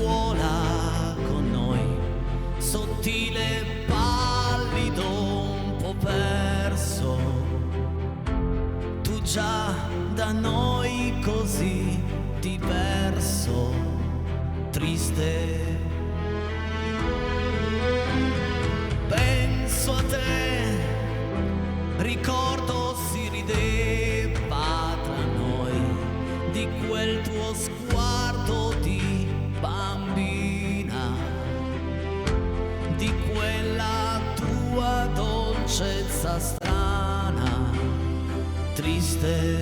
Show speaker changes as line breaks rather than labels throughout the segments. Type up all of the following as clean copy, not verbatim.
scuola con noi, sottile, pallido, un po' perso. Tu già da noi così diverso, triste. Penso a te, ricordo si rideva tra noi di quel tuo sguardo di bambina, di quella tua dolcezza strana, triste.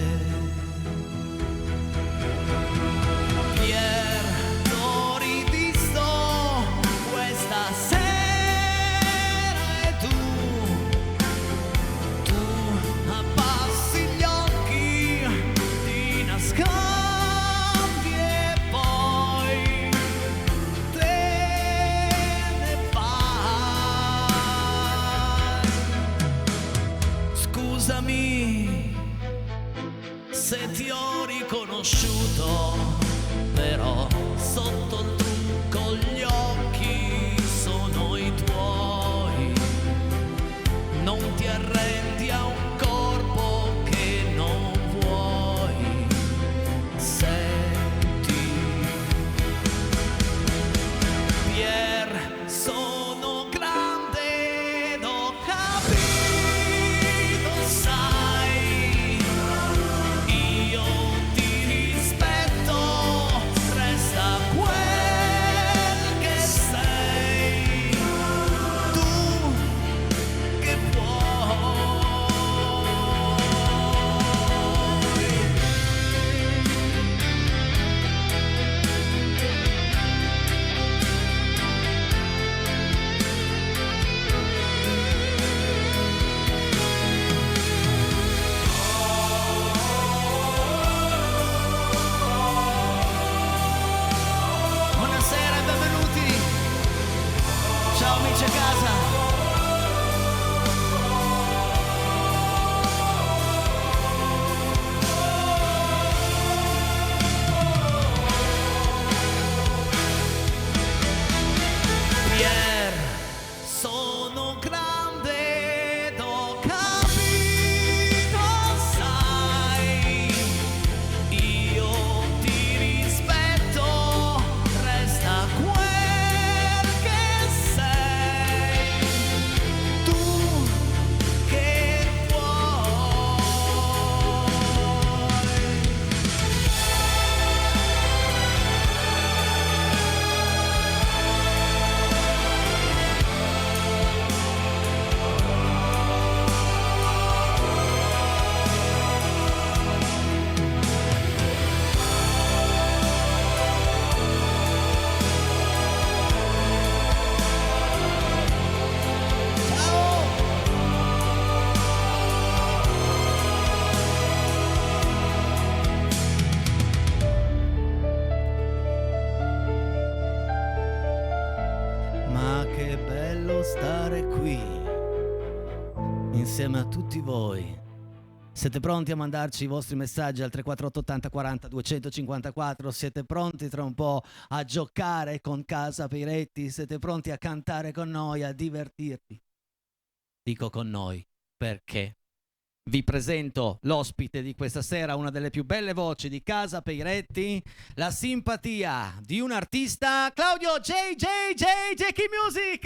Pier, l'ho rivisto questa sera e tu abbassi gli occhi, ti nascondi e poi te ne vai. Scusami se ti ho riconosciuto, però sotto il trucco gli occhi sono i tuoi. Non ti arrendi a un corpo che non vuoi. Senti, Pier, sono grande ed ho capito, sai, io ti rispetto, resta quel che sei, tu che puoi. Buonasera e benvenuti. Ciao amici a casa. Pier, sono grande ed ho capito, sai, io ti rispetto, resta quel che sei, tu che vuoi. Ma che bello stare qui insieme a tutti voi. Siete pronti a mandarci i vostri messaggi al 348 80 40 254? Siete pronti tra un po' a giocare con Casa Peiretti? Siete pronti a cantare con noi, a divertirvi? Dico con noi perché vi presento l'ospite di questa sera, una delle più belle voci di Casa Peiretti, la simpatia di un artista, Claudio JK Music.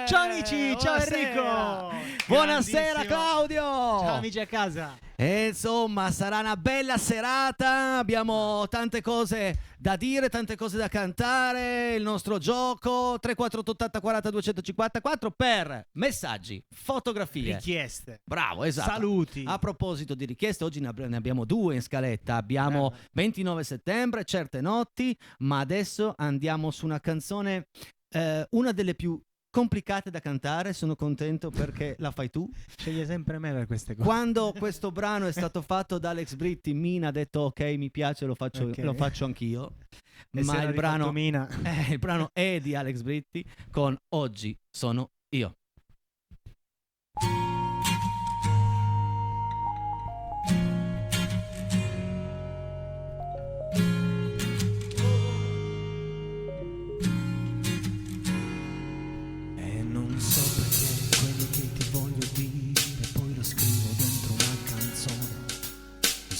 Ciao amici, ciao
Buonasera.
Enrico.
Buonasera
Grandissimo.
Claudio.
Ciao amici a casa.
E insomma sarà una bella serata, abbiamo tante cose da dire, tante cose da cantare, il nostro gioco 348 80 40 254 per messaggi, fotografie,
Richieste.
bravo, esatto.
Saluti.
A proposito di richieste, oggi ne abbiamo due in scaletta, abbiamo 29 settembre, Certe notti, ma adesso andiamo su una canzone, una delle più complicate da cantare, sono contento perché la fai tu.
Sceglie sempre me per queste cose.
Quando questo brano è stato fatto da Alex Britti, Mina ha detto ok, mi piace, lo faccio,
Ok.
lo faccio anch'io.
E se
Ma
l'ha
il brano,
rifatto Mina.
il brano è di Alex Britti con Oggi sono io.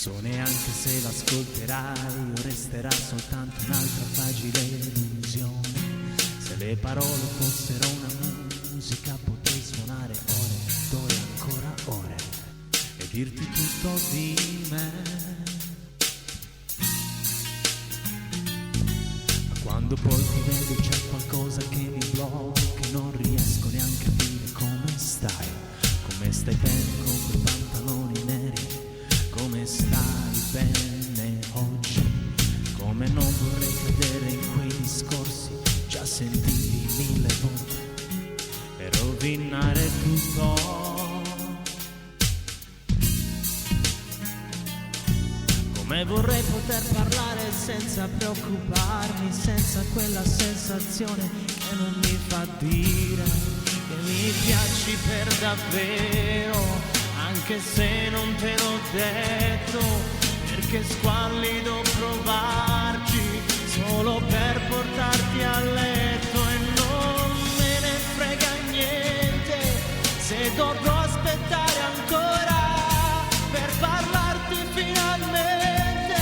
so neanche se l'ascolterai o resterà soltanto un'altra fragile illusione. Se le parole fossero una musica potrei suonare ore ed ore ancora ore e dirti tutto di me. Ma quando poi ti vedo c'è qualcosa che mi blocca, che non riesco neanche a dire come stai. Come stai bene con quei pantaloni neri? Come stai bene oggi? Come non vorrei cadere in quei discorsi già sentiti 1000 volte e rovinare tutto. Come vorrei poter parlare senza preoccuparmi, senza quella sensazione che non mi fa dire che mi piaci per davvero, anche se non te l'ho detto, perché è squallido provarci solo per portarti a letto e non me ne frega niente se dovrò aspettare ancora per parlarti finalmente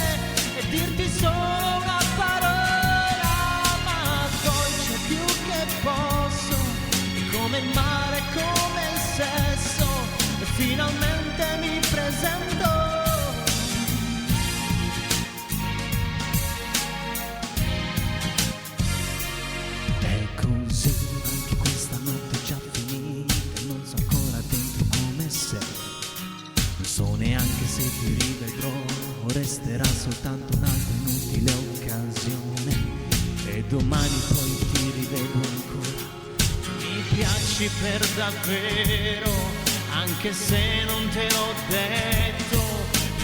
e dirti solo una parola, ma dolce più che posso, come il mare, come il sesso, e finalmente mi presento. È così, anche questa notte è già finita, non so ancora dentro come sei. Non so neanche se ti rivedrò o resterà soltanto un'altra inutile occasione e domani poi ti rivedo ancora. Mi piaci per davvero, anche se non te l'ho detto,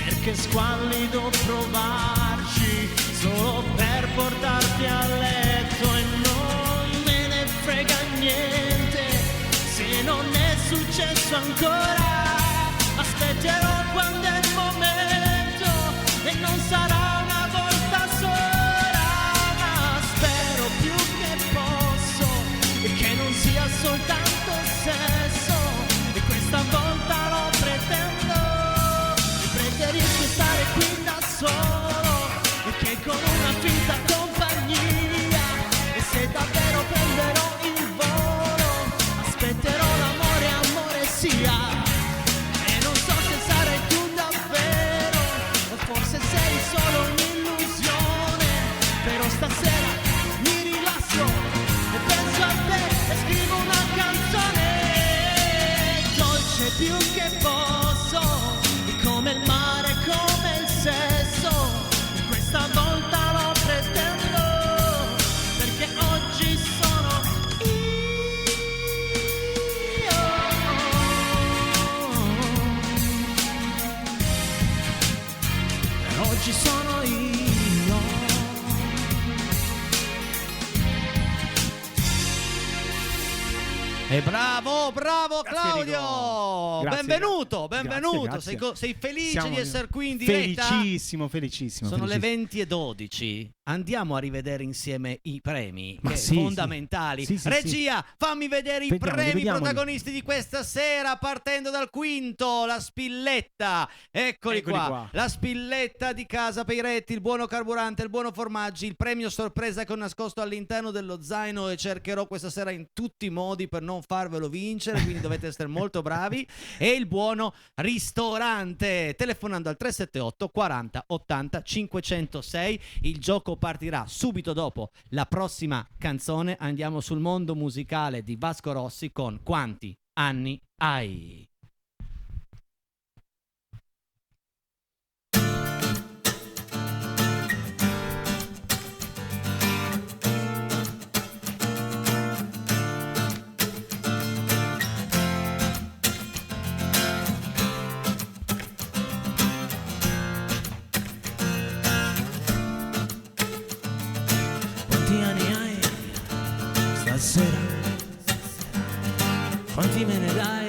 perché è squallido provarci solo per portarti a letto e non me ne frega niente se non è successo ancora. Aspetterò quando è il momento e non sarà una volta sola, ma spero più che posso e che non sia soltanto sesso, e questa volta lo pretendo. E preferisco stare qui da solo e che con una finta compagnia, e se davvero prenderò il volo aspetterò l'amore, amore sia. Forse sei solo un'illusione, però stasera mi rilasso e penso a te e scrivo una canzone dolce più che posso, e come il mare, come il sesso, e questa volta lo pretendo, perché oggi sono oggi sono io.
E bravo
Grazie,
Claudio!
Grazie,
benvenuto.
Grazie.
Sei felice
Siamo
di essere qui in diretta?
Felicissimo.
Sono le 20:12. Andiamo a rivedere insieme i premi, che
sì,
fondamentali.
sì.
Regia, fammi vedere i premi
vediamoli.
protagonisti di questa sera, partendo dal quinto, la spilletta. Eccoli qua. La spilletta di Casa Peiretti, il buono carburante, il buono formaggi, il premio sorpresa che ho nascosto all'interno dello zaino e cercherò questa sera in tutti i modi per non farvelo vincere, quindi dovete essere molto bravi. E il buono ristorante, telefonando al 378 40 80 506. Il gioco partirà subito dopo la prossima canzone. Andiamo sul mondo musicale di Vasco Rossi con Quanti anni hai?
Stasera, quanti me ne dai,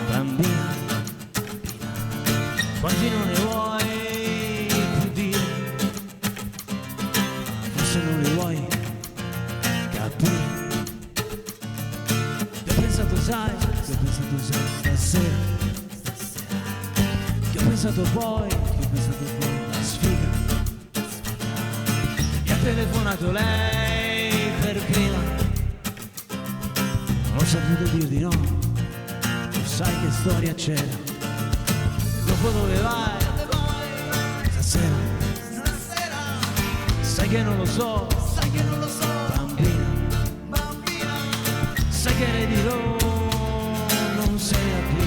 bambina? Quanti non ne vuoi più dire? Forse non li vuoi capire. Che ho pensato sai stasera. Che ho pensato pensato poi la sfiga. Mi ha telefonato lei per prima, non ho saputo dir di no, tu sai che storia c'era. Dopo dove vai? Stasera. Sai che non lo so, bambina. Sai che le dirò, non sei la prima.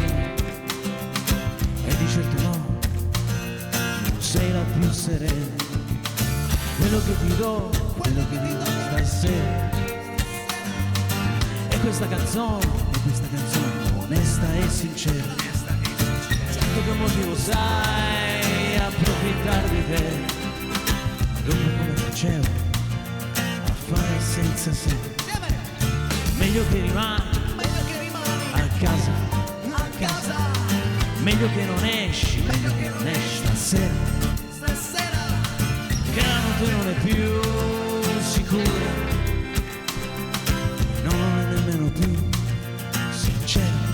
E di certo no, non sei la più serena. Quello che ti do stasera. E questa canzone onesta e sincera. Certo che motivo sai approfittare di te. Dopo come facevo a fare senza sé. Meglio che rimani a casa. Meglio che non esci stasera. Che la notte non è più sicura, non è nemmeno più sincera.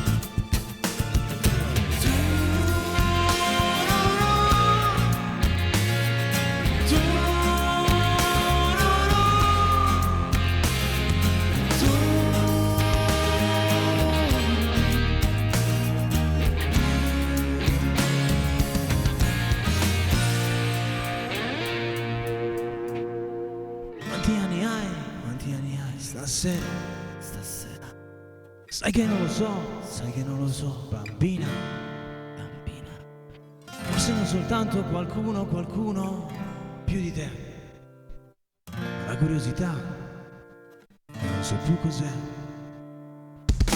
Stasera. Sai che non lo so, bambina. Forse non soltanto qualcuno più di te. Ma la curiosità, non so più cos'è.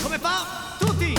Come fa? Tutti!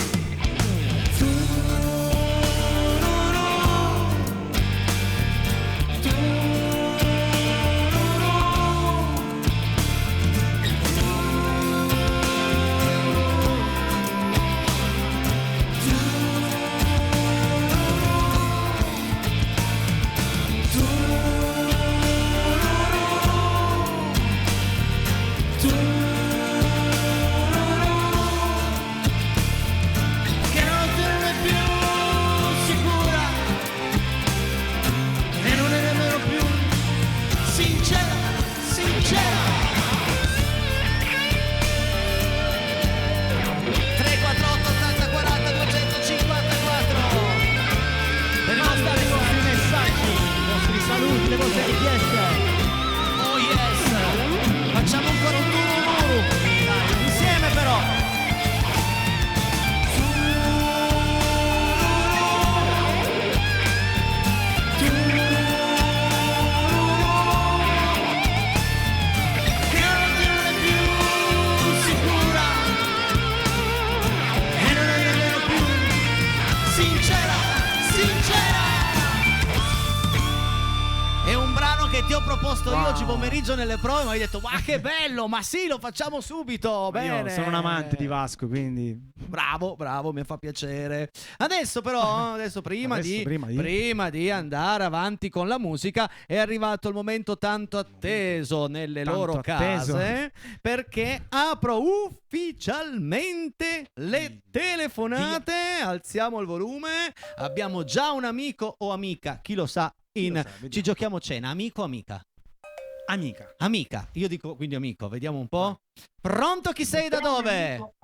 Le vostre richieste.
Oh yes! Facciamo ancora un turno insieme però. Che non è più sicura e non è nemmeno più sincera. È un brano che ti ho proposto io oggi pomeriggio nelle prove, ma hai detto ma che bello, ma sì, lo facciamo subito. Bene.
Io sono un amante di Vasco, quindi
bravo, mi fa piacere. Adesso però, prima di andare avanti con la musica, è arrivato il momento tanto atteso nelle loro case, perché apro ufficialmente le telefonate. Alziamo il volume. Abbiamo già un amico o amica, chi lo sa. Ci giochiamo cena, amico o amica? Amica, io dico quindi amico, vediamo un po'. Pronto, chi sei, da dove?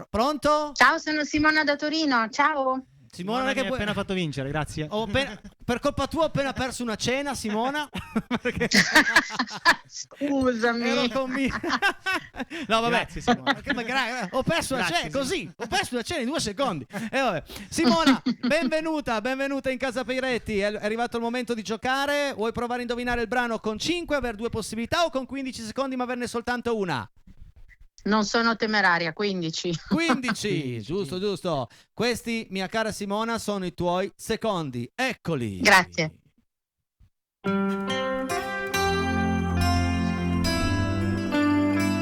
Pronto?
Ciao, sono Simona da Torino, ciao.
Simona, che mi hai appena fatto vincere, grazie.
Per colpa tua ho appena perso una cena, Simona. Perché...
Scusami.
Ero no, vabbè.
Grazie, Simona.
Ho perso una cena, così. Ho perso una cena in 2 secondi. Vabbè. Simona, benvenuta in Casa Peiretti. È arrivato il momento di giocare. Vuoi provare a indovinare il brano con 5, aver 2 possibilità, o con 15 secondi ma averne soltanto una?
Non sono temeraria, 15.
15, giusto. Questi, mia cara Simona, sono i tuoi secondi. Eccoli.
Grazie.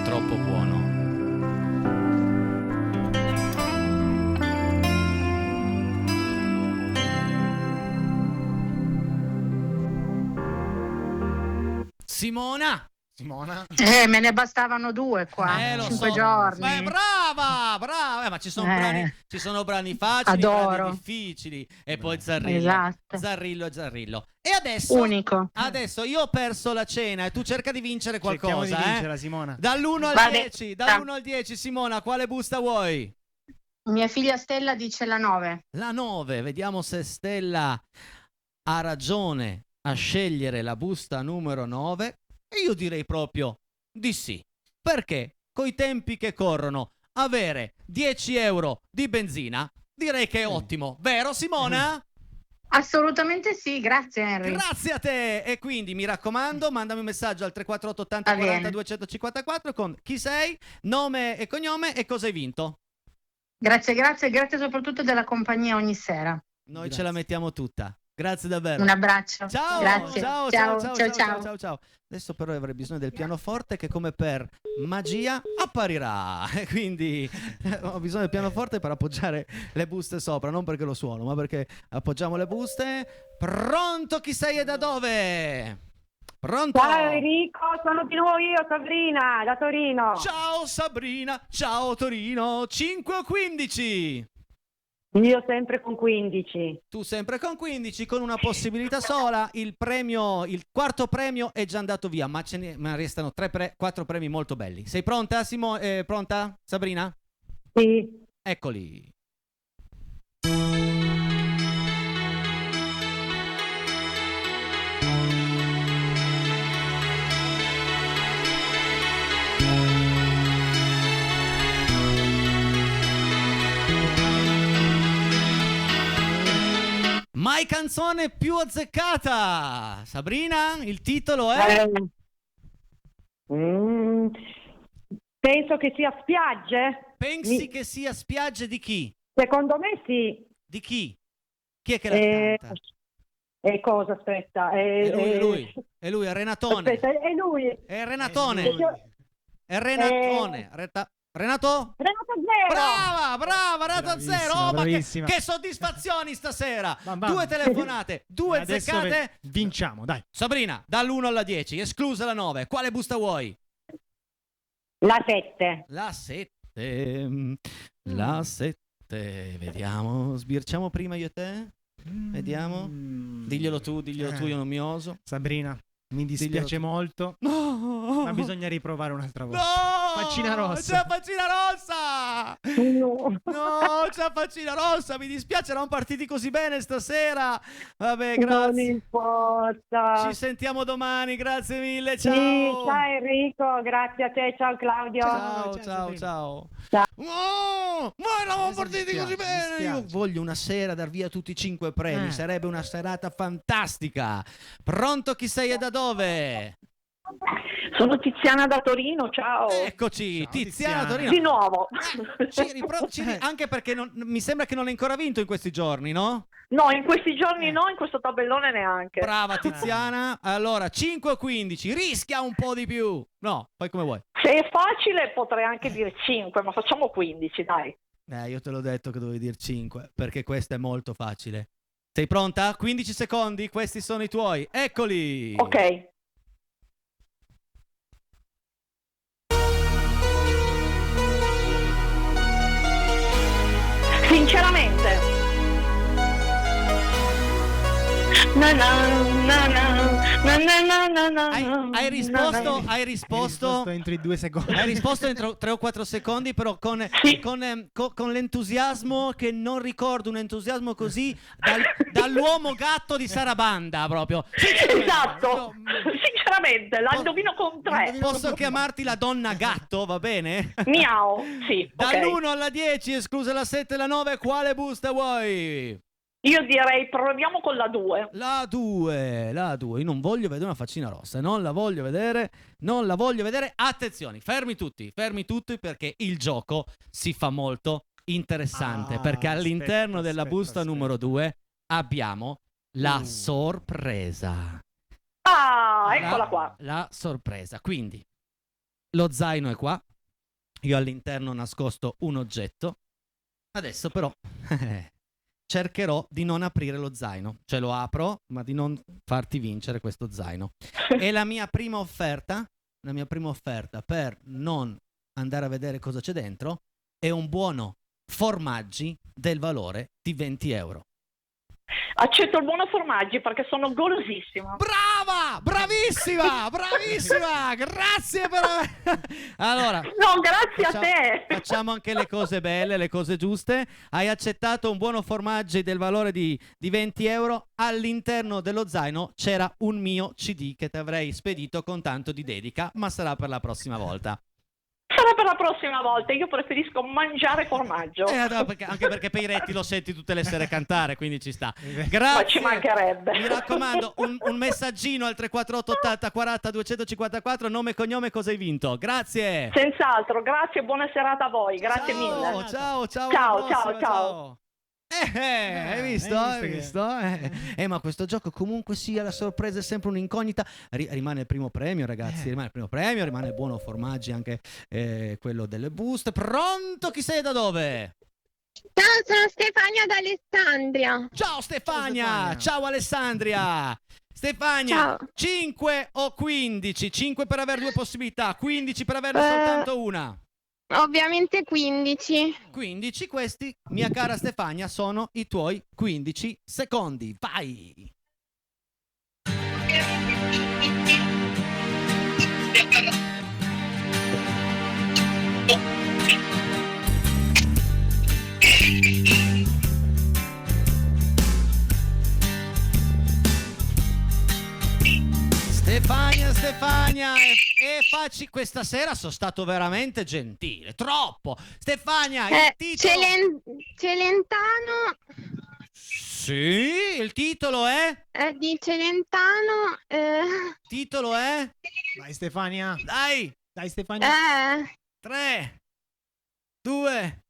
Troppo buono. Simona,
Simona?
Me ne bastavano 2 qua,
Lo
5
so.
giorni.
Brava, ma ci sono brani facili,
Adoro.
brani difficili, e poi Zarrillo,
Esatto.
Zarrillo. E adesso,
Unico.
io ho perso la cena e tu cerca di vincere qualcosa.
Cerchiamo di vincerla, Simona.
Dall'1 al
Va
10,
bene.
dall'1 al 10, Simona, quale busta vuoi?
Mia figlia Stella dice la 9.
La 9, vediamo se Stella ha ragione a scegliere la busta numero 9. E io direi proprio di sì, perché coi tempi che corrono avere 10 euro di benzina direi che è ottimo, vero Simona?
Assolutamente sì, grazie Henry.
Grazie a te. E quindi mi raccomando, mandami un messaggio al 348 80
Va bene.
40 254 con chi sei, nome e cognome e cosa hai vinto.
Grazie soprattutto della compagnia ogni sera.
Noi
Grazie.
ce la mettiamo tutta. Grazie davvero.
Un abbraccio.
Ciao,
Grazie.
ciao. Adesso però avrei bisogno del pianoforte che come per magia apparirà. E quindi ho bisogno del pianoforte per appoggiare le buste sopra, non perché lo suono, ma perché appoggiamo le buste. Pronto, chi sei e da dove? Pronto?
Ciao Enrico, sono di nuovo io, Sabrina, da Torino.
Ciao Sabrina, ciao Torino. 5 o 15?
Io sempre con 15.
Tu sempre con 15, con una possibilità sola. Il quarto premio è già andato via, ma ne restano 4 premi molto belli. Sei pronta, pronta, Sabrina?
Sì.
Eccoli. Mai canzone più azzeccata. Sabrina, il titolo è?
Penso che sia Spiagge.
Pensi che sia Spiagge di chi?
Secondo me sì.
Di chi? Chi è che la canta?
E cosa? Aspetta.
È lui, è Renatone.
Aspetta, è lui.
È Renatone. È
Renatone.
Renato?
Renato Zero.
Brava, Renato
Bravissima,
Zero. Oh, ma
bravissima.
che soddisfazioni stasera.
Bam.
2 telefonate, 2
Adesso
zeccate.
vinciamo, dai.
Sabrina, dall'1 alla 10, esclusa la 9. Quale busta vuoi?
La 7.
La 7. La 7. Vediamo, sbirciamo prima io e te? Vediamo. Diglielo tu, io non mi oso.
Sabrina, mi dispiace molto,
No!
ma bisogna riprovare un'altra volta.
No!
Faccina rossa.
C'è la faccina rossa!
No.
No, c'è la faccina rossa, mi dispiace, eravamo partiti così bene stasera. Vabbè,
Non
grazie.
importa.
Ci sentiamo domani, grazie mille, ciao.
Sì, ciao Enrico, grazie a te, ciao Claudio.
Ciao.
Ciao.
Ma eravamo
Cosa
partiti
mi
così
dispiace,
bene. Io voglio una sera dar via tutti i 5 premi, sarebbe una serata fantastica. Pronto, chi sei e da dove?
Sono Tiziana da Torino, ciao.
Eccoci,
Ciao,
Tiziana
Tiziana.
Torino.
Di nuovo.
Anche perché mi sembra che non hai ancora vinto in questi giorni, no?
No, in questi giorni no, in questo tabellone neanche.
Brava Tiziana. Allora, 5 o 15, rischia un po' di più. No, poi come vuoi.
Se è facile potrei anche dire 5, ma facciamo 15, dai.
Io te l'ho detto che dovevi dire 5, perché questa è molto facile. Sei pronta? 15 secondi, questi sono i tuoi. Eccoli.
Ok. Sinceramente. Na na na na.
Hai risposto
entro i 2 secondi.
Hai risposto entro 3 o 4 secondi, però con l'entusiasmo che non ricordo un entusiasmo così dall'uomo gatto di Sarabanda proprio.
Esatto. Sinceramente, la indovino con 3.
Posso chiamarti la donna gatto, va bene?
Miau. Sì, ok.
Dall'1 alla 10, esclusa la 7 e la 9, quale busta vuoi?
Io direi proviamo con la 2.
La 2. Io non voglio vedere una faccina rossa, non la voglio vedere. Attenzione, fermi tutti perché il gioco si fa molto interessante, perché all'interno della busta numero 2 abbiamo la sorpresa.
Ah, eccola qua.
La sorpresa. Quindi lo zaino è qua. Io all'interno ho nascosto un oggetto. Adesso però cercherò di non aprire lo zaino. Cioè lo apro, ma di non farti vincere questo zaino. E la mia prima offerta la mia prima offerta per non andare a vedere cosa c'è dentro è un buono formaggi del valore di 20 euro.
Accetto il buono formaggi perché sono golosissima.
Brava! Bravissima! Bravissima! Grazie per... Allora...
No, grazie a te!
Facciamo anche le cose belle, le cose giuste. Hai accettato un buono formaggi del valore di 20 euro. All'interno dello zaino c'era un mio CD che ti avrei spedito con tanto di dedica, ma sarà per la prossima volta.
Sarà per la prossima volta, io preferisco mangiare formaggio.
Anche perché Peiretti lo senti tutte le sere cantare, quindi ci sta. Grazie.
Ma ci mancherebbe.
Mi raccomando, un messaggino al 348 80 40 254, nome e cognome, cosa hai vinto. Grazie.
Senz'altro, grazie e buona serata a voi, grazie mille.
Ciao.
Ciao.
Hai visto? Ma questo gioco comunque sia, la sorpresa è sempre un'incognita. Rimane il primo premio, ragazzi. Rimane il primo premio, rimane il buono formaggi, anche quello delle buste. Pronto? Chi sei, da dove?
Ciao, sono Stefania da Alessandria.
Ciao Stefania. Ciao Alessandria. Stefania,
Ciao.
5 o 15? 5 per avere due possibilità, 15 per averne soltanto una.
Ovviamente 15.
15, questi, mia cara Stefania, sono i tuoi 15 secondi. Vai! Stefania, e facci, questa sera sono stato veramente gentile, troppo. Stefania, il titolo...
Celentano.
Sì, il titolo è?
Di Celentano.
Titolo è?
Vai Stefania.
Dai Stefania. 3, 2,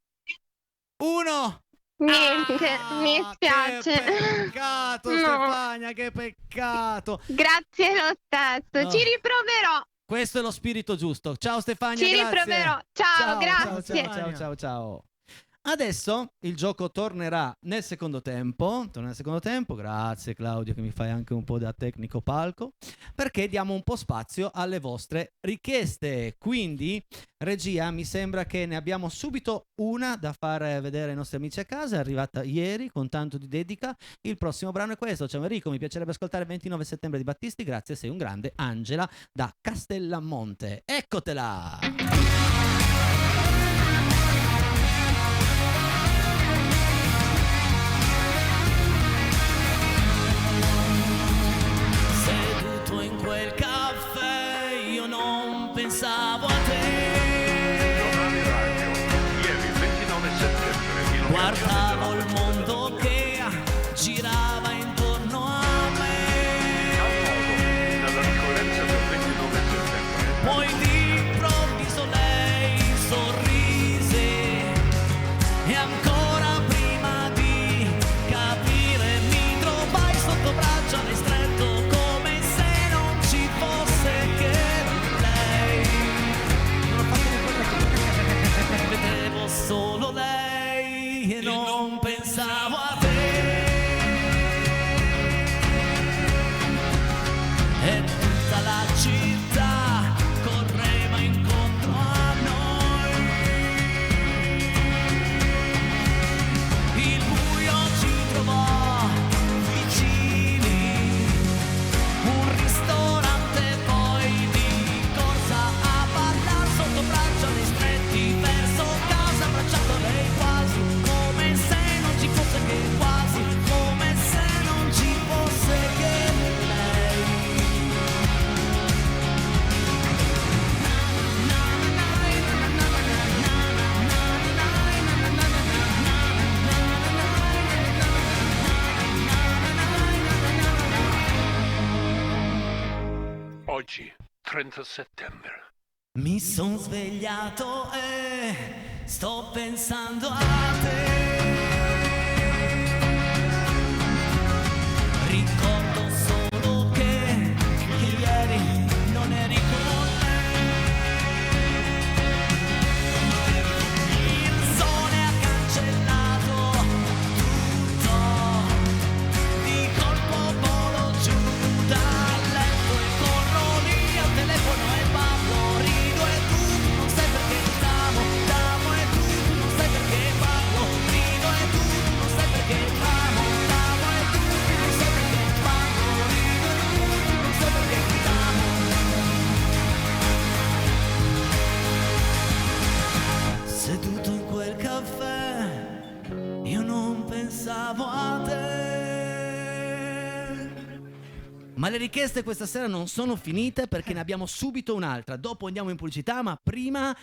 1.
Niente, mi spiace.
Che peccato,
No.
Stefania, che peccato.
Grazie lo stesso,
No.
ci riproverò.
Questo è lo spirito giusto. Ciao Stefania,
Ci
grazie.
riproverò. Ciao, grazie.
Ciao. Adesso il gioco tornerà nel secondo tempo. Grazie Claudio che mi fai anche un po' da tecnico palco, perché diamo un po' spazio alle vostre richieste. Quindi, regia, mi sembra che ne abbiamo subito una da far vedere ai nostri amici a casa. È arrivata ieri con tanto di dedica. Il prossimo brano è questo. Ciao Enrico, mi piacerebbe ascoltare il 29 settembre di Battisti. Grazie, sei un grande. Angela da Castellamonte. Eccotela!
In quel caffè io non pensavo a te. Guardavo il mondo che girava intorno a me. Poi d'improvviso lei sorrise e ancora prima di capire mi trovai sotto braccia e stretto. Solo lei e non pensavo a te. E tutta la città correva incontro a noi. Il buio ci trovò vicini, un ristorante poi di corsa a ballar sotto braccia le stretti verso casa, abbracciato lei quasi, come se non ci fosse che quasi, come se non ci fosse che lei.
Oggi, 30 settembre.
Mi son svegliato e sto pensando a te. Ricordo solo che ieri non eri con me. Il sole ha cancellato tutto, di colpo volo giù dal letto e corro lì al telefono e papà.
a te. Ma le richieste questa sera non sono finite, perché ne abbiamo subito un'altra. Dopo andiamo in pubblicità, ma prima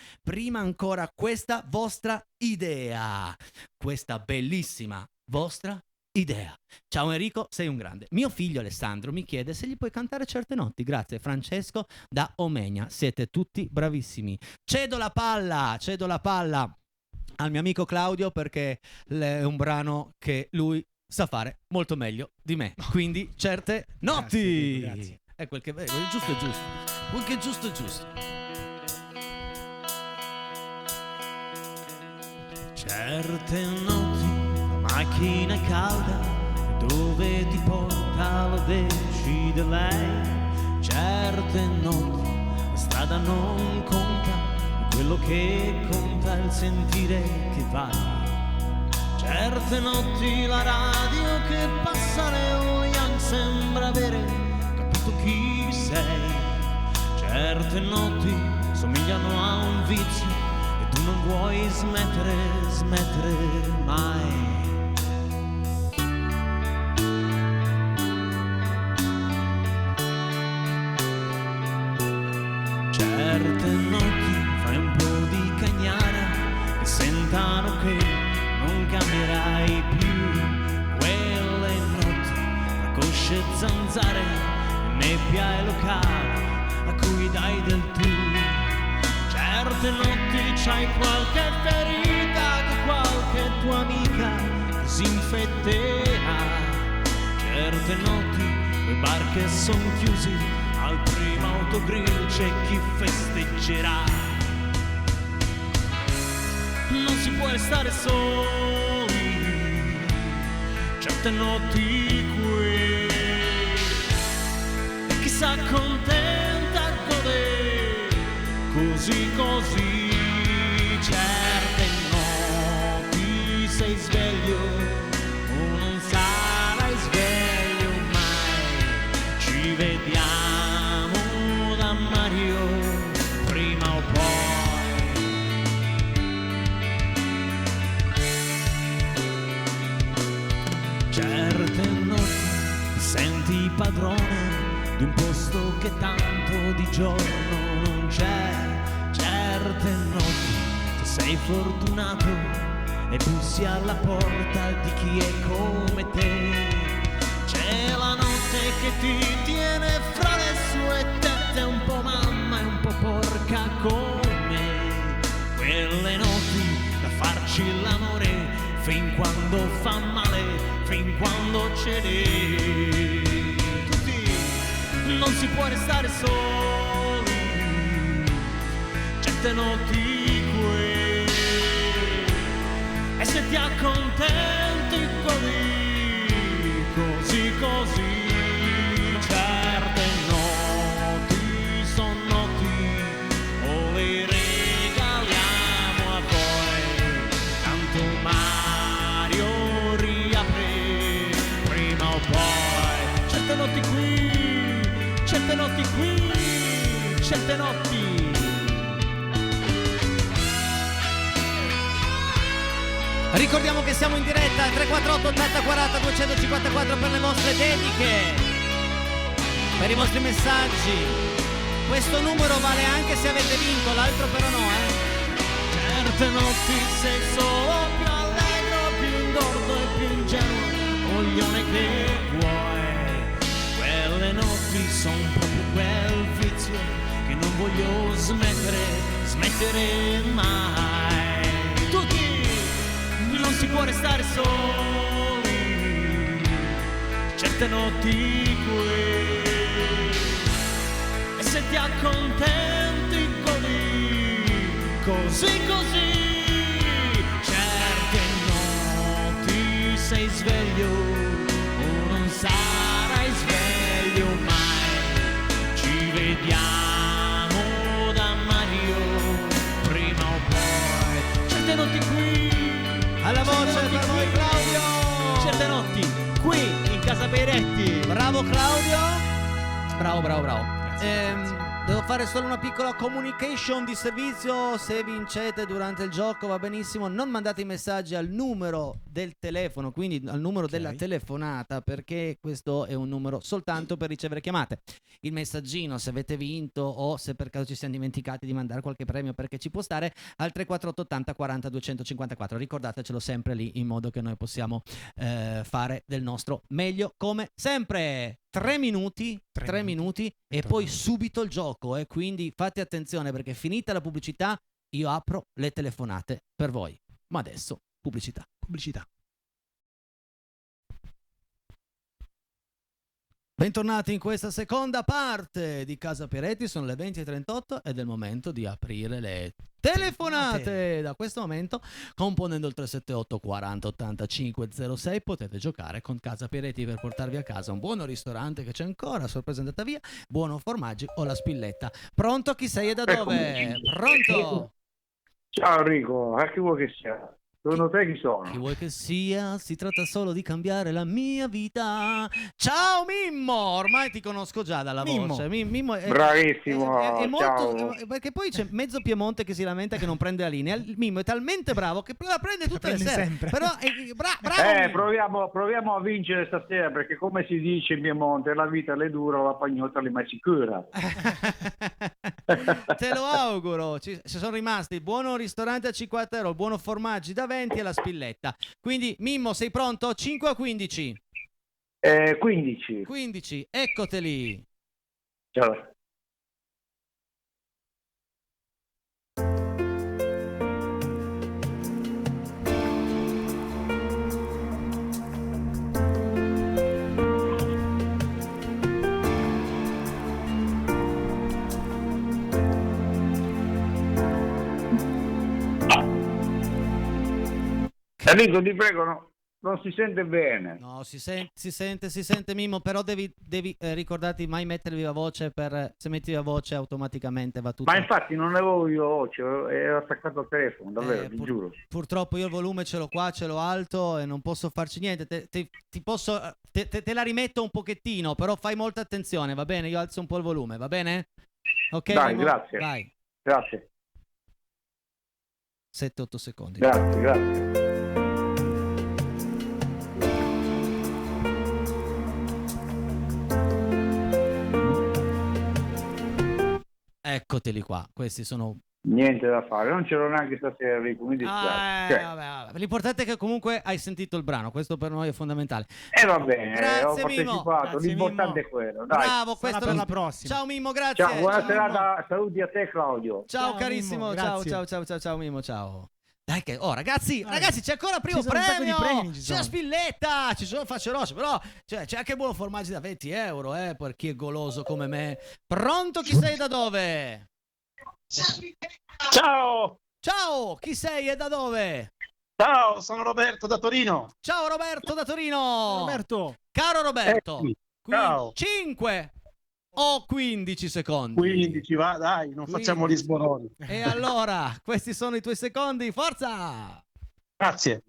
ancora questa vostra idea. Questa bellissima vostra idea. Ciao Enrico, sei un grande. Mio figlio Alessandro mi chiede se gli puoi cantare certe notti. Grazie Francesco da Omegna. Siete tutti bravissimi. Cedo la palla al mio amico Claudio, perché è un brano che lui sa fare molto meglio di me. Quindi certe notti.
Grazie.
È quel che è giusto, è giusto. Quel che è giusto, è giusto.
Certe notti la macchina è calda, dove ti porta lo decide lei. Certe notti la strada non conta, quello che conta è il sentire che vai. Certe notti la radio che passa Leo Young sembra avere capito chi sei. Certe notti somigliano a un vizio e tu non vuoi smettere mai. Certe notti fai un po' di cagnara e sentano che non cambierai più. Quelle notti tra cosce e zanzare, nebbia e locale a cui dai del tu. Certe notti c'hai qualche ferita che qualche tua amica disinfetterà. Certe notti quei bar che son chiusi, al primo autogrill c'è chi festeggerà. Non si può restare soli certe notti qui, e chi s'accontenta gode così. Certe notti sei sveglio o non sarai sveglio mai. Ci vediamo da Mario prima o poi. Certe notti ti senti padrone di un posto che tanto di giorno non c'è. Certe notti se sei fortunato e bussi alla porta di chi è come te. C'è la notte che ti tiene fra le sue tette, un po' mamma e un po' porca come. Quelle notti da farci l'amore fin quando fa male, fin quando ce n'è. Tutti non si può restare soli certe notti qui, e se ti accontenti così. Certe notti son notti o le regaliamo a voi, tanto Mario riapre prima o poi. Certe notti qui, certe notti qui, certe notti.
Ricordiamo che siamo in diretta 348 80 40 254 per le vostre dediche, per i vostri messaggi. Questo numero vale anche se avete vinto, l'altro però no,
Certe notti sei solo più allegro, più ingordo e più ingenuo, coglione che vuoi. Quelle notti son proprio quel vizio che non voglio smettere mai. Tutti non si può restare soli certe notti qui, e se ti accontenti così. Certe notti sei sveglio o non sarai sveglio mai. Ci vediamo da Mario prima o poi. Certe notti qui,
alla voce per noi Claudio.
Certe notti qui in casa Peretti.
Bravo Claudio. Bravo. Devo fare solo una piccola communication di servizio. Se vincete durante il gioco va benissimo, non mandate i messaggi al numero del telefono, quindi al numero della telefonata, perché questo è un numero soltanto per ricevere chiamate. Il messaggino, se avete vinto o se per caso ci siamo dimenticati di mandare qualche premio, perché ci può stare, al 348 80 40 254. Ricordatecelo sempre lì, in modo che noi possiamo fare del nostro meglio come sempre. 3 minuti e poi subito il gioco, quindi fate attenzione, perché finita la pubblicità io apro le telefonate per voi. Ma adesso pubblicità. Bentornati in questa seconda parte di Casa Peretti, sono le 20:38 ed è il momento di aprire le telefonate. Da questo momento, componendo il 378 40 85 06, potete giocare con Casa Peretti per portarvi a casa un buono ristorante che c'è ancora, sorpresa andata via, buono formaggi o la spilletta. Pronto? Chi sei e da dove? Pronto?
Ciao Enrico, chi vuoi che sia? Secondo te chi sono?
Chi vuoi che sia? Si tratta solo di cambiare la mia vita. Ciao Mimmo, ormai ti conosco già dalla voce. Mimmo è
bravissimo.
È molto, perché poi c'è mezzo Piemonte che si lamenta che non prende la linea. Mimmo è talmente bravo che la prende tutte le sere.
Sempre.
Però bravo.
Proviamo a vincere stasera, perché come si dice in Piemonte, la vita le dura, la pagnotta le mai sicura.
Te lo auguro. Ci sono rimasti il buono ristorante a 50 euro, il buono formaggi da 20 e la spilletta. Quindi Mimmo, sei pronto? 5 o 15?
15.
15, eccoteli.
Ciao. Enrico, ti prego, non si sente bene.
No, si sente Mimmo, però devi ricordarti mai mettere viva voce, per se metti viva voce automaticamente va tutto.
Ma infatti non avevo io voce, ero attaccato al telefono, davvero, ti giuro.
Purtroppo io il volume ce l'ho qua, ce l'ho alto e non posso farci niente. Te la rimetto un pochettino, però fai molta attenzione, va bene? Io alzo un po' il volume, va bene? Ok,
dai,
Mimmo?
grazie.
Vai.
Grazie.
7-8 secondi.
Grazie.
Eccoteli qua, questi sono...
Niente da fare, non c'ero neanche stasera, Enrico, mi dispiace.
Vabbè. L'importante è che comunque hai sentito il brano, questo per noi è fondamentale.
Va bene,
grazie,
ho partecipato,
Mimmo.
l'importante è quello. Dai.
Bravo, questo
per la prossima.
Ciao Mimmo, grazie.
Ciao, buona serata,
Mimmo.
saluti a te Claudio.
Ciao carissimo,
Mimmo,
ciao Mimmo, ciao. Dai che, ragazzi, c'è ancora il primo
ci sono un sacco
premio,
di premi,
c'è la spilletta, ci sono facce rosse, però c'è anche buon formaggio da 20 euro, per chi è goloso come me. Pronto, chi sei da dove? Ciao, chi sei e da dove?
Ciao, sono Roberto da Torino.
Ciao Roberto da Torino.
Roberto.
Caro Roberto,
ciao.
5 o 15 secondi?
15, va, dai, non facciamo gli sboroni.
E allora, questi sono i tuoi secondi, forza!
Grazie.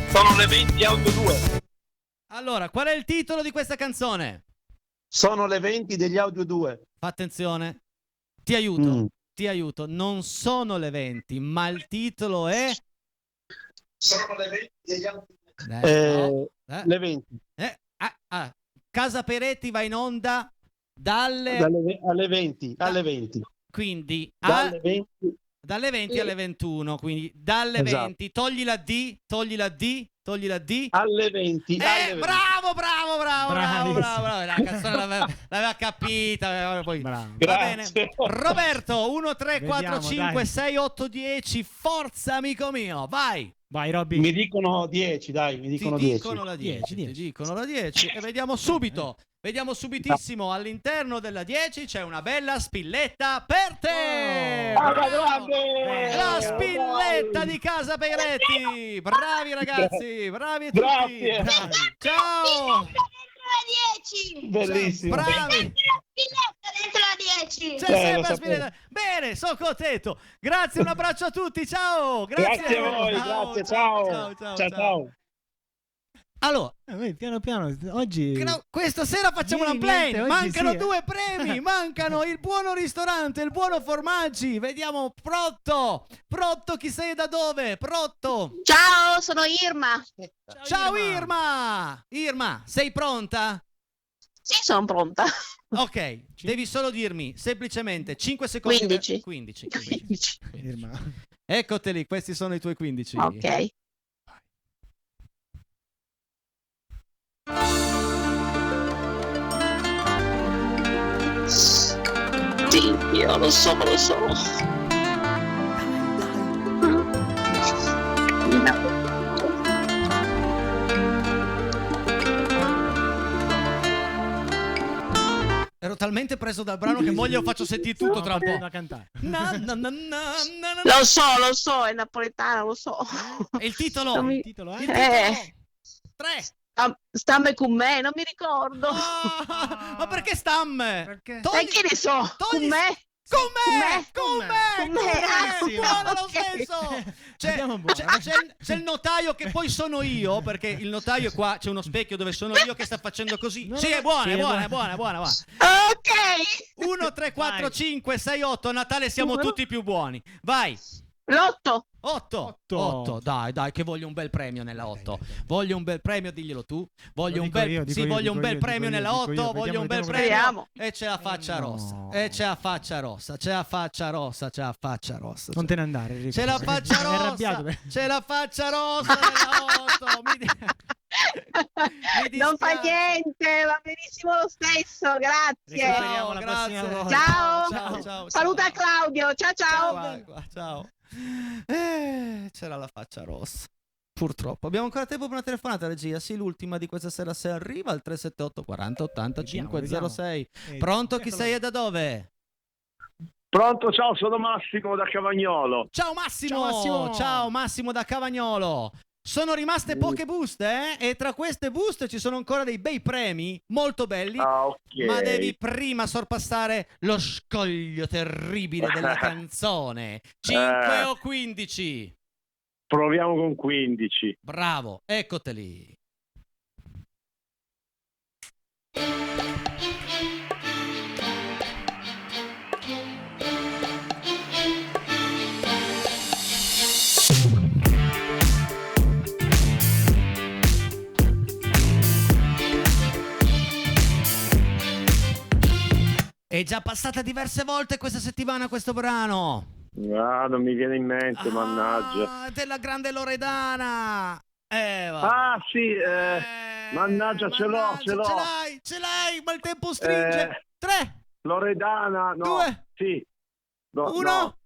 Sono le 20 Audio 2.
Allora, qual è il titolo di questa canzone?
Sono le 20 degli Audio 2.
Fa attenzione, ti aiuto. Non sono le 20, ma il titolo è...
Sono le 20 degli Audio 2. Le 20.
Casa Peretti va in onda alle
20. Alle 20.
Quindi
dalle 20
alle 21, quindi dalle 20, togli la D.
Alle 20.
Bravo. La canzone l'aveva capita. Poi. Va bene. Roberto, 1, 3, 4, 5, 6, 8, 10. Forza, amico mio, vai.
Vai, Robby.
Mi dicono 10, dai, mi dicono 10.
Dicono la 10 e vediamo subito. Vediamo subitissimo, all'interno della 10 c'è una bella spilletta per te!
Grande!
La spilletta di Casa Peretti! Bravi ragazzi, bravi a tutti!
Grazie!
Bravi. Ciao!
Dentro la 10!
Bellissimo!
Bravi!
La spilletta dentro la 10!
amici.
C'è sempre Spinetta. Bene, sono contento. Grazie, un abbraccio a tutti. Ciao.
Grazie a voi, grazie, ciao.
Allora,
piano piano, oggi
questa sera facciamo un play.
niente, oggi
Mancano
sì,
2 premi. Mancano il buono ristorante, il buono formaggi. Vediamo, Protto, chi sei e da dove? Protto.
Ciao, sono Irma.
Ciao Irma. Irma, sei pronta?
Sì, sono pronta.
Ok, devi solo dirmi semplicemente 5 secondi. 15.
Irma.
Eccoteli, questi sono i tuoi 15.
Ok. Sì, io lo so.
Ero talmente preso dal brano che moglie lo faccio sentire tutto tra un po'.
Da cantare.
Lo so, è napoletano, lo so.
E il titolo?
Il titolo,
3.
Stamme con me, non mi ricordo.
Ma perché stamme?
Perché?
Che ne so, con me.
Con me. Buono lo stesso. C'è il notaio che poi sono io, perché il notaio è qua, c'è uno specchio dove sono io che sta facendo così. Sì, è buona.
Ok.
1, 3, 4, 5, 6, 8. A Natale siamo tutti più buoni. Vai.
L'8.
8. Dai, che voglio un bel premio nella 8. Voglio un bel premio, diglielo tu. Voglio un bel premio nella 8. Voglio un bel premio. E c'è la faccia rossa. C'è la faccia rossa.
Non te ne andare, Enrico.
C'è la faccia
È
rossa.
arrabbiato.
C'è la faccia rossa nella 8.
Non fa niente, va benissimo lo stesso, grazie.
Recuperiamo la prossima volta.
Ciao. Saluta Claudio, ciao.
Ciao. C'era la faccia rossa. Purtroppo. Abbiamo ancora tempo per una telefonata, regia. Sì, l'ultima di questa sera, se arriva al 378 40 85 06. Pronto, chi sei e da dove?
Pronto, ciao, sono Massimo da Cavagnolo.
Ciao Massimo da Cavagnolo. Sono rimaste poche buste, e tra queste buste ci sono ancora dei bei premi molto belli,
okay.
Ma devi prima sorpassare lo scoglio terribile della canzone. 5 o 15?
Proviamo con 15.
Bravo, eccoteli. È già passata diverse volte questa settimana questo brano.
Non mi viene in mente, mannaggia.
Della grande Loredana.
Sì, mannaggia, ce l'ho.
Ce l'hai, ma il tempo stringe. 3.
Loredana, no.
2.
Sì.
1.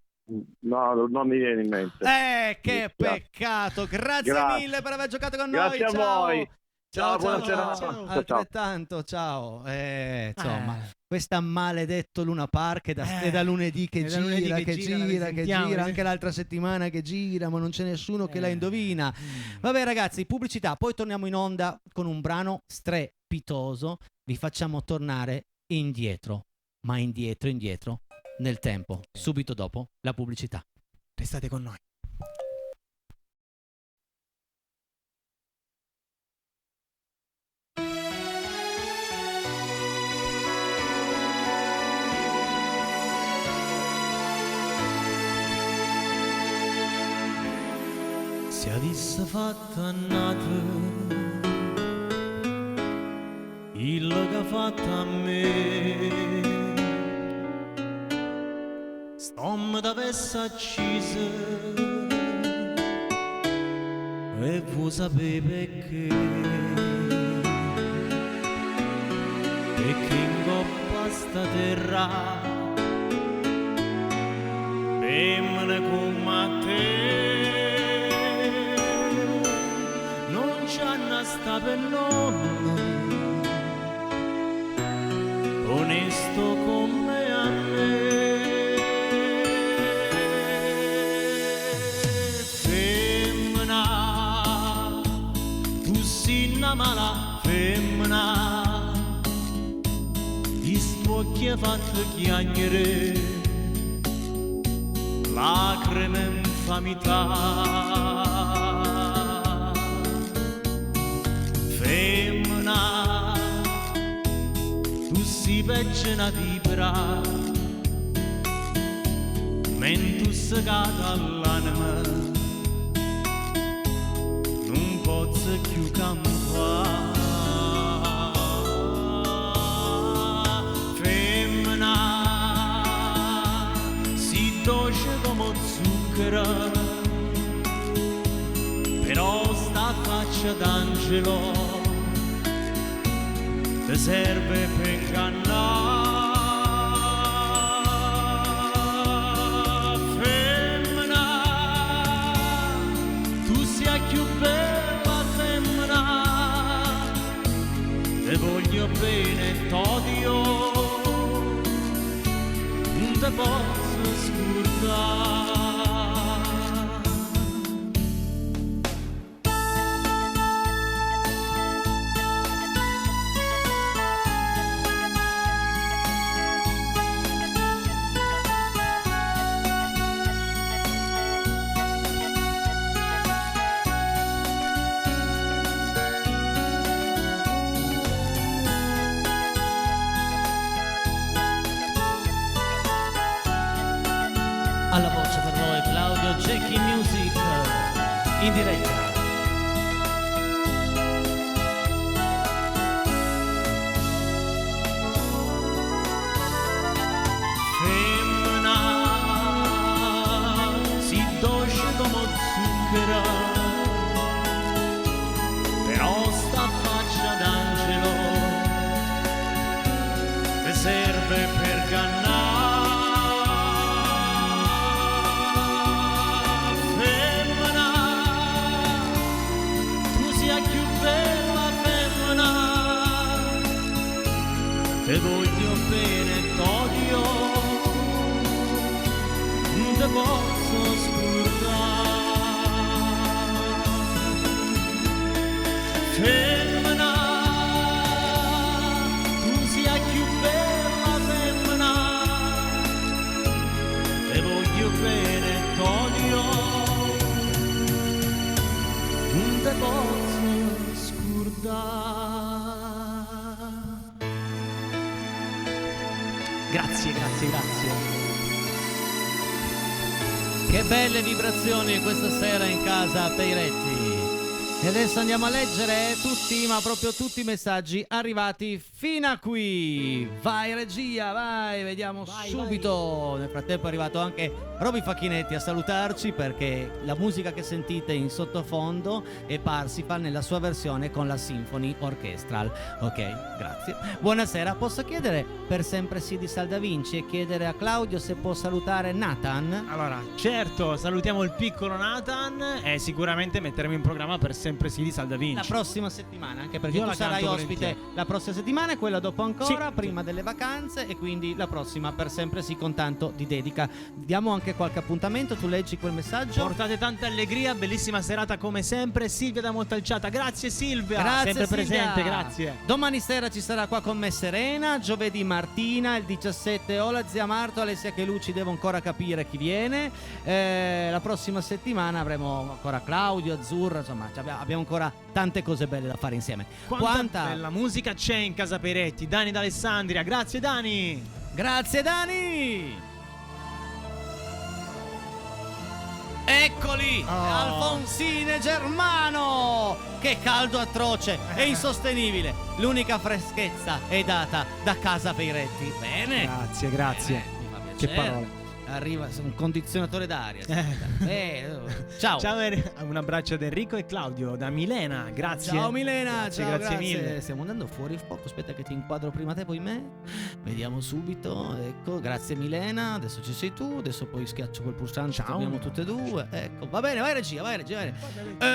No, non mi viene in mente.
Che peccato. Grazie mille per aver giocato con noi.
Grazie a voi. Ciao, buonasera.
Ciao. Altrettanto, ciao. Insomma, questa maledetto Luna Park è da lunedì che gira, anche l'altra settimana che gira, ma non c'è nessuno che la indovina. Vabbè ragazzi, pubblicità, poi torniamo in onda con un brano strepitoso, vi facciamo tornare indietro, ma indietro nel tempo, subito dopo la pubblicità.
Restate con noi.
Se avesse fatto annato il che ha fatto a me, stomma t'avesse acciso e vuoi sapere perché in coppa sta terra femmine come te sta per nome onesto come a me, femmina tu sei una mala femmina, ti sto ti ha fatto chiagnere, lacrime infamità. Femmina, tu si peggina di bra, mentre tu si cade all'anima, non posso più campare. Femmina, si dolce come zucchero, però sta faccia d'angelo ti serve per ingannare. Femmina, tu sia più bella femmina, te voglio bene, t'odio, non te posso scordare.
Alla voce per voi Claudio Jackie Music in diretta.
Femmina, si dolce come zucchero, però sta faccia d'angelo ti serve per ingannare. Femmina, tu sia più bella femmina, te voglio bene, t'odio, non te posso scordare. Femmina, tu sia più bella femmina, te voglio bene, t'odio, non te posso scordare. Grazie, grazie, grazie.
Che belle vibrazioni questa sera in casa Peiretti. E adesso andiamo a leggere tutti, ma proprio tutti i messaggi arrivati fino a qui. Vai regia, vai, vediamo subito. Vai. Nel frattempo è arrivato anche Roby Facchinetti a salutarci, perché la musica che sentite in sottofondo è Parsifal nella sua versione con la Symphony Orchestral. Ok, grazie. Buonasera, posso chiedere per sempre sì di Salda Vinci e chiedere a Claudio se può salutare Nathan?
Allora, certo, salutiamo il piccolo Nathan e sicuramente metteremo in programma per sempre sì di Salda Vinci.
La prossima settimana, anche perché
Io
tu
la
sarai
canto
ospite
volentieri.
la prossima settimana e quella dopo ancora,
Sì,
prima delle vacanze, e quindi la prossima per sempre sì con tanto di dedica. Diamo anche qualche appuntamento, tu leggi quel messaggio.
Portate tanta allegria, bellissima serata come sempre. Silvia da Montalciata, grazie Silvia,
Grazie,
sempre
Silvia.
presente, grazie.
Domani sera ci sarà qua con me Serena, giovedì Martina, il 17 ho la zia Marto, Alessia Chelucci, devo ancora capire chi viene. La prossima settimana avremo ancora Claudio, Azzurra, insomma abbiamo ancora tante cose belle da fare insieme.
Quanta bella musica c'è in casa Peiretti. Dani d'Alessandria, grazie Dani.
Grazie Dani. Eccoli, Alfonsine Germano. Che caldo atroce e insostenibile. L'unica freschezza è data da casa Peiretti. Bene.
Grazie, grazie.
Bene, mi fa
Che
piacere.
parole.
Arriva un condizionatore d'aria. Ciao.
Ciao, un abbraccio ad Enrico e Claudio da Milena, grazie.
Ciao Milena,
grazie,
ciao,
grazie mille.
Stiamo andando fuori il fuoco, aspetta che ti inquadro prima te poi me. Vediamo subito, ecco, grazie Milena, adesso ci sei tu, adesso poi schiaccio quel pulsante,
Ciao.
abbiamo tutte e due, ecco, va bene, vai regia, vai.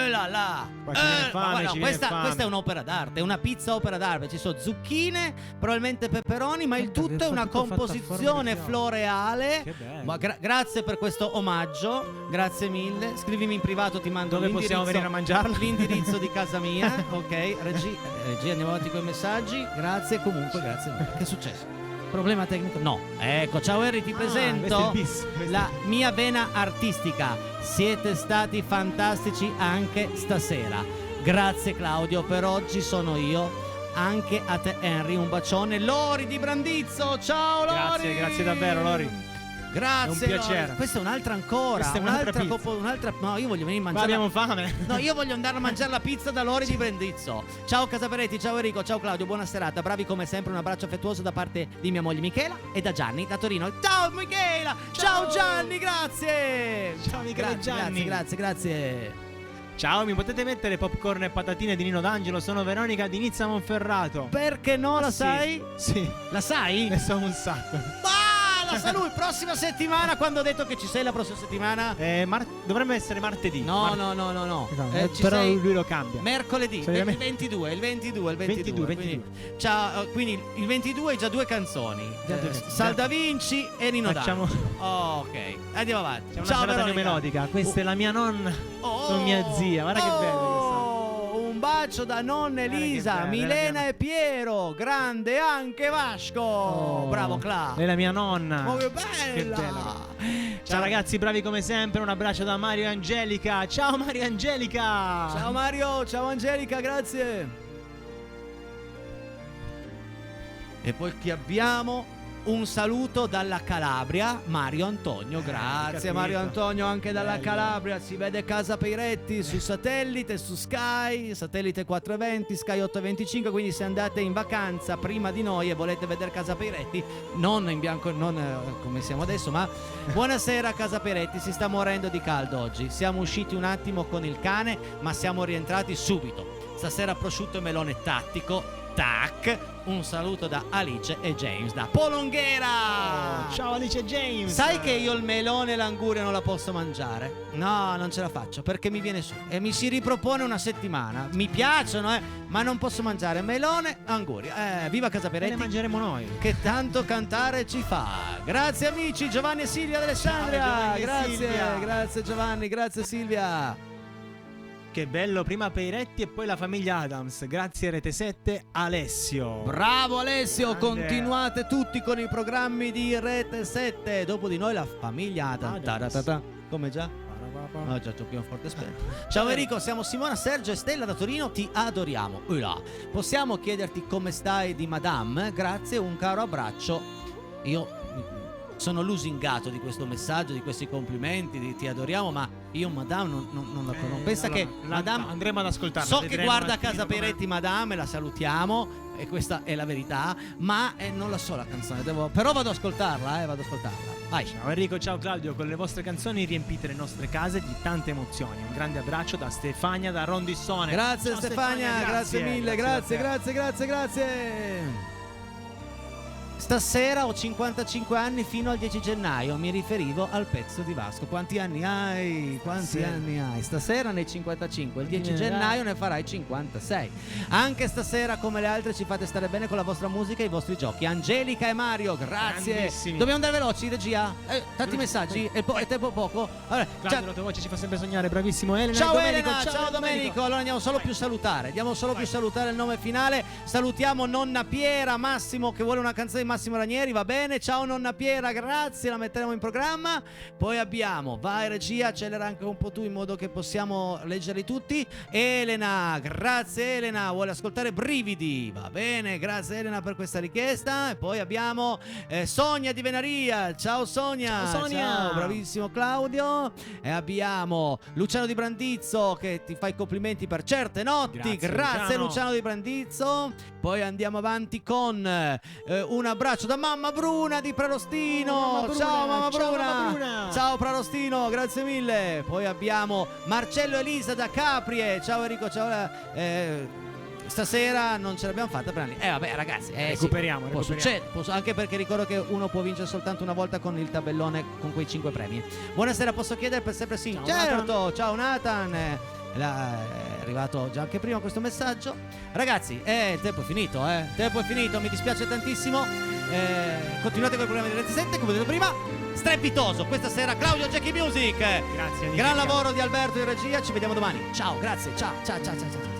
Là.
Qua ci viene fame,
no,
ci viene
questa
fame.
è un'opera d'arte, è una pizza opera d'arte, ci sono zucchine, probabilmente peperoni, ma il tutto è una composizione floreale.
Che bello.
Ma grazie per questo omaggio, grazie mille. Scrivimi in privato, ti mando
Dove possiamo venire a mangiarla?
L'indirizzo di casa mia, ok? Regia, andiamo avanti con i messaggi. Grazie comunque, grazie mille. Che è successo? Problema tecnico? No. Ecco, ciao Harry, ti presento la mia vena artistica. Siete stati fantastici anche stasera. Grazie Claudio, per oggi sono io. Anche a te Henry, un bacione. Lori di Brandizzo, ciao Lori.
Grazie davvero Lori.
Grazie.
È un piacere.
Lori. Questa è un'altra ancora.
Questa è un'altra
No, io voglio venire a mangiare.
Ma abbiamo fame.
No, io voglio andare a mangiare la pizza da Lori di Brandizzo. Ciao Casaperetti, ciao Enrico, ciao Claudio, buona serata. Bravi come sempre, un abbraccio affettuoso da parte di mia moglie Michela e da Gianni da Torino. Ciao Michela. Ciao Gianni, grazie.
Ciao Michela e Gianni.
Grazie.
Ciao, mi potete mettere popcorn e patatine di Nino D'Angelo? Sono Veronica di Nizza Monferrato.
Perché no, la sai?
Sì.
La sai?
Ne so un sacco.
La sa lui, prossima settimana, quando ho detto che ci sei la prossima settimana?
Dovrebbe essere martedì.
No.
Però lui lo cambia.
Mercoledì, il 22. Quindi il 22 hai già due canzoni. Sal da Vinci e Nino D'Angelo. Ok, andiamo avanti.
C'è una serata melodica. Questa è la mia nonna con mia zia. Guarda che bella.
Un bacio da nonna Elisa, Milena e Piero. Grande anche Vasco. Bravo Cla.
È la mia nonna.
Oh, che bella.
Che bella. Ciao ragazzi, bravi come sempre. Un abbraccio da Mario e Angelica. Ciao Mario e Angelica.
Ciao Mario, ciao Angelica, grazie. E poi chi abbiamo? Un saluto dalla Calabria, Mario Antonio, grazie Mario Antonio anche dalla Calabria. Si vede Casa Peiretti su satellite, su Sky, satellite 420, Sky 825, quindi se andate in vacanza prima di noi e volete vedere Casa Peiretti, non in bianco, non come siamo adesso, ma buonasera Casa Peiretti, si sta morendo di caldo oggi. Siamo usciti un attimo con il cane, ma siamo rientrati subito. Stasera prosciutto e melone tattico. Tac, un saluto da Alice e James da Polonghera.
Ciao Alice e James.
Sai che io il melone e l'anguria non la posso mangiare? No, non ce la faccio perché mi viene su e mi si ripropone una settimana. Mi piacciono, ma non posso mangiare melone, anguria. Viva Casa Peretti.
Le mangeremo noi.
Che tanto cantare ci fa. Grazie amici, Giovanni e Silvia d'Alessandria. Grazie Giovanni, grazie Silvia.
Che bello, prima Peiretti e poi la famiglia Adams. Grazie Rete 7, Alessio.
Bravo Alessio,
grande.
Continuate tutti con i programmi di Rete 7. Dopo di noi la famiglia Adams. Come già? No, già più forte spento. Ciao Enrico, siamo Simona, Sergio e Stella da Torino, ti adoriamo. Possiamo chiederti come stai di Madame? Grazie, un caro abbraccio. Io sono lusingato di questo messaggio, di questi complimenti, ti adoriamo, ma io Madame non la conosco. Pensa
allora,
che Madame
andremo ad ascoltarla.
So che guarda a Casa Peiretti Madame, la salutiamo e questa è la verità, ma non la so la canzone, però vado ad ascoltarla, Vai.
Ciao Enrico, ciao Claudio, con le vostre canzoni riempite le nostre case di tante emozioni. Un grande abbraccio da Stefania da Rondissone.
Grazie ciao, Stefania, grazie mille, grazie. Stasera ho 55 anni fino al 10 gennaio, mi riferivo al pezzo di Vasco. Quanti anni hai? Anni hai? Stasera ne hai 55, il 10 gennaio ne farai 56. Anche stasera come le altre ci fate stare bene con la vostra musica e i vostri giochi. Angelica e Mario, grazie.
Grandissimi.
Dobbiamo andare veloci, regia? Tanti messaggi e tempo poco. Allora,
Claudio, la tua voce ci fa sempre sognare, bravissimo Elena.
Ciao
Domenico,
Elena, ciao Domenico. Allora andiamo solo più salutare. Andiamo solo più salutare il nome finale. Salutiamo nonna Piera, Massimo che vuole una canzone di Massimo Ranieri, va bene. Ciao nonna Piera, grazie, la metteremo in programma. Poi abbiamo, vai regia, accelera anche un po' tu in modo che possiamo leggerli tutti. Elena, grazie Elena, vuole ascoltare Brividi, va bene, grazie Elena per questa richiesta. E poi abbiamo Sonia di Venaria, ciao Sonia.
Ciao Sonia.
Ciao, bravissimo Claudio. E abbiamo Luciano di Brandizzo che ti fa i complimenti per certe notti, grazie Luciano di Brandizzo. Poi andiamo avanti con un abbraccio da mamma Bruna di Prarostino. Ciao mamma Bruna. Ciao Prarostino, grazie mille. Poi abbiamo Marcello e Elisa da Caprie. Ciao Enrico, ciao. Stasera non ce l'abbiamo fatta per anni. Vabbè ragazzi,
recuperiamo.
Può succedere, anche perché ricordo che uno può vincere soltanto una volta con il tabellone con quei 5 premi. Buonasera, posso chiedere per sempre sì? Certo, ciao Nathan. È arrivato già anche prima questo messaggio. Ragazzi, il tempo è finito, mi dispiace tantissimo. Continuate con il programma di Rete 7, come ho detto prima. Strepitoso questa sera Claudio Jackie Music.
Grazie.
Gran lavoro di Alberto in regia, ci vediamo domani. Ciao, grazie, ciao.